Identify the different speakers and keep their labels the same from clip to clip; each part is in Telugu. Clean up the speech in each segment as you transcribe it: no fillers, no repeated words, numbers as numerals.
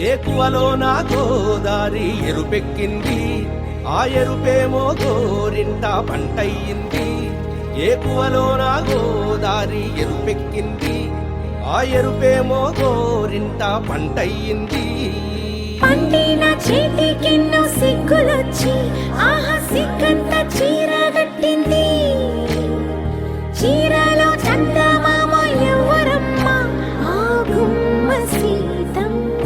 Speaker 1: ఏకువలో నా గోదారి ఎరుపెక్కింది, ఆ ఎరుపేమో గోరింట పంటయ్యింది. ఏకువలో నా గోదారి ఎరుపెక్కింది, ఆ ఎరుపేమో గోరింట పంటయ్యింది.
Speaker 2: పండిన చేతికెన్నో సిగ్గులొచ్చి ఆహా సిగ్గంత చీర కట్టింది. చీరలో చందమామ ఎవరమ్మ, ఆ గుమ్మ సీతమ్మ.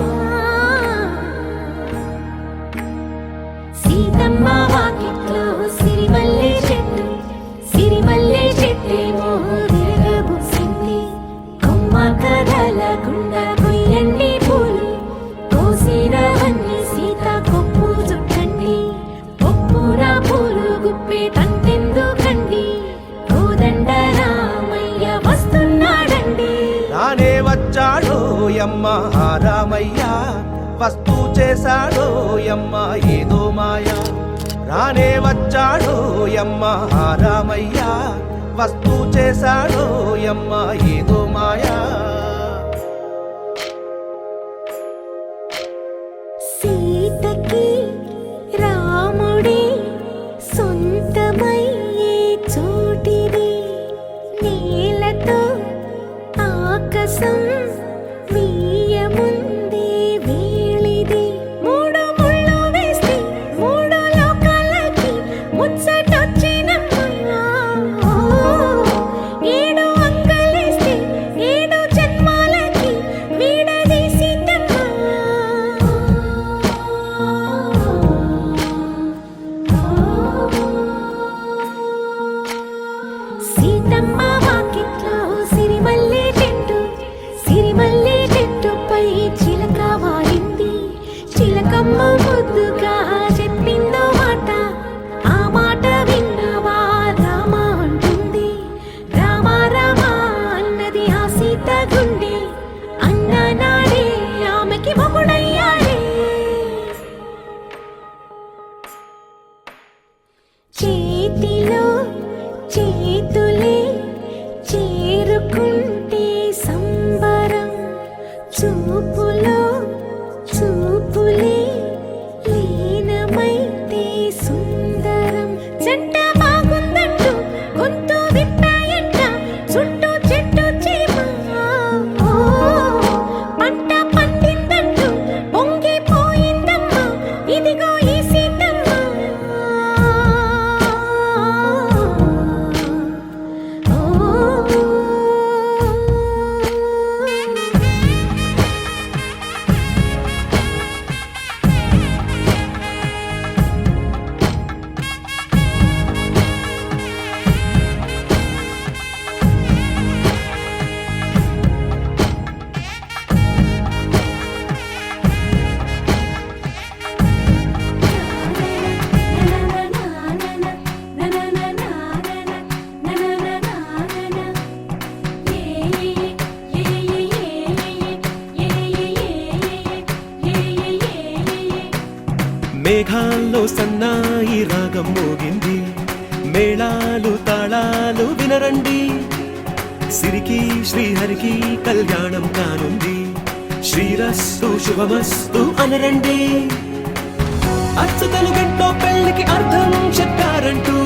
Speaker 2: సీతమ్మ వాకిట్లో సిరిమల్లె చెట్టు, సిరిమల్లె చెట్టేమో విరగబూసింది. కొమ్మ కదలకుండా కొయ్యండి పూలు, కోసినవన్నీ సీత కొప్పు చుట్టండి. కొప్పున పూలు గుప్పే తంతెందుకండి, కోదండ రామయ్య వస్తున్నాడండి.
Speaker 1: రానే వచ్చాడో యమ్మ రామయ్య, వస్తూ చేశాడో యమ్మ ఏదో మాయ. రానే వచ్చాడో యమ్మ రామయ్య, వస్తూ చేశాడో యమ్మ ఏదో మాయా.
Speaker 2: సీతకి రాముడే సొంతమయ్యే చోటిది, నేలతో ఆకాశం వీయముందే వేళిది. మూడు ముళ్ళు వేస్తే మూడు లోకాలకి ముచ్చటొచ్చినమ్మా. ఏడు అంకలేస్తే ఏడు జన్మాలకి వీడది సీతమ్మ. సీతమ్మ వాకిట్లో సిరిమల్లె చెట్టు, సిరిమల్లె చెట్టుపై చిలక వాలింది. చిలకమ్మ ముద్దుగా చెప్పిందో మాట, ఆ మాట విన్నవా రామ అంటుంది. రామ రామ అన్నది ఆ సీత గుండె, అన్న నాడే ఆమెకి మొగుడయ్యాడే. చేతిలో చేతులే చేరుకుంటే సంబరం, చూపులో చూపులే లీనమైతే సుందరం. జంట బాగుందంటూ గొంతు విప్పాయంట, చుట్టూ చెట్టు చీమ. పంట పండిందంటూ పొంగిపోయిందమ్మా, ఇదిగో ఈ సీతమ్మ.
Speaker 3: మేఘాల్లో సన్నాయి రాగం మోగింది, మేళాలు తాళాలు వినరండి. సిరికి శ్రీహరికి కళ్యాణం కానుంది, శ్రీరస్తు శుభమస్తు అనరండి. అచ్చతలు గంటో పెళ్లికి అర్థం చెప్పారంటూ,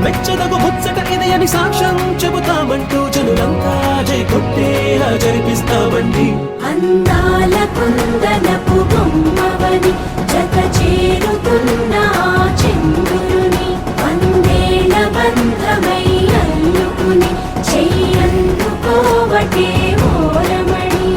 Speaker 3: మెచ్చదగు ముచ్చట ఇది అని సాక్ష్యం చెబుతామంటూ, జనులంతా జై కొట్టేలా జరిపిస్తామండి.
Speaker 2: అందాల కుందనపు బొమ్మవని జత చేరుతున్న ఆ చంద్రుని, వందేల బంధమై అల్లుకుని చెయ్యందుకోవటే ఓరమణి.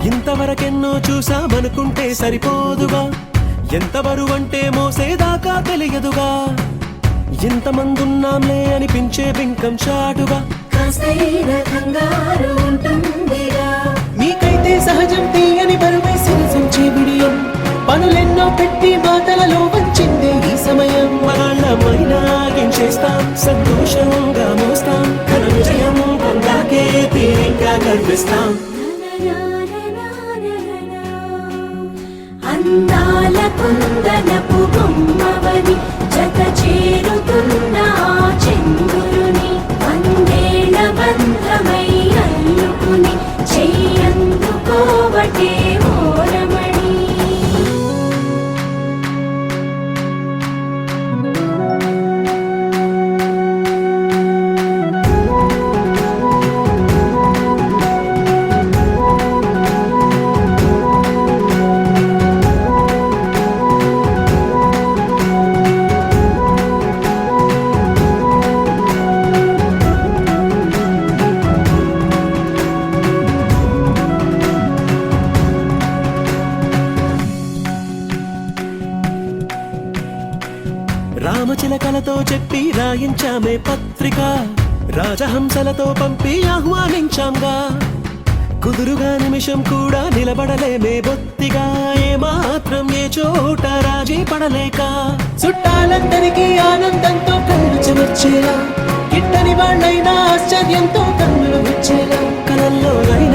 Speaker 3: ఇంతవరకెన్నో చూసామనుకుంటే సరిపోదుగా, ఎంత బరువంటే మోసేదాకా తెలియదుగా. ఇంతమందున్నాంలే అనిపించే బింకం చాటుగా,
Speaker 2: కాస్తైన కంగారు ఉంటుందిరా.
Speaker 3: మీకైతే సహజం తీయని బరువై సిరసించే బిడియం పనులెన్నో పెట్టి మాటలలో వంచిందే ఈ సమయం మనాళ్ళమైనా చేస్తాం సంతోషంగా మోస్తాం ఘన విజయం పొందాకే తీరిగ్గా కనిపిస్తాం
Speaker 2: అందాల కుందనపు బొమ్మవని జత చేరుతున్న ఆ చంద్రుని వందేళ్ల బంధమై అల్లుకుని చెయ్యందుకోవటే ఓరమణి.
Speaker 3: రామచిలకలతో చెప్పి రాయించామే పత్రిక రాజహంసలతో పంపి ఆహ్వానించాంగా కుదురుగా నిమిషం కూడా నిలబడలేమే బొత్తిగా ఏమాత్రం ఏ చోట రాజీ పడలేక చుట్టాలందరికీ ఆనందంతో కళ్ళు చెమర్చేలా గిట్టని వాళ్ళైనా ఆశ్చర్యంతో కన్నులు వచ్చేలా కలల్లోనైనా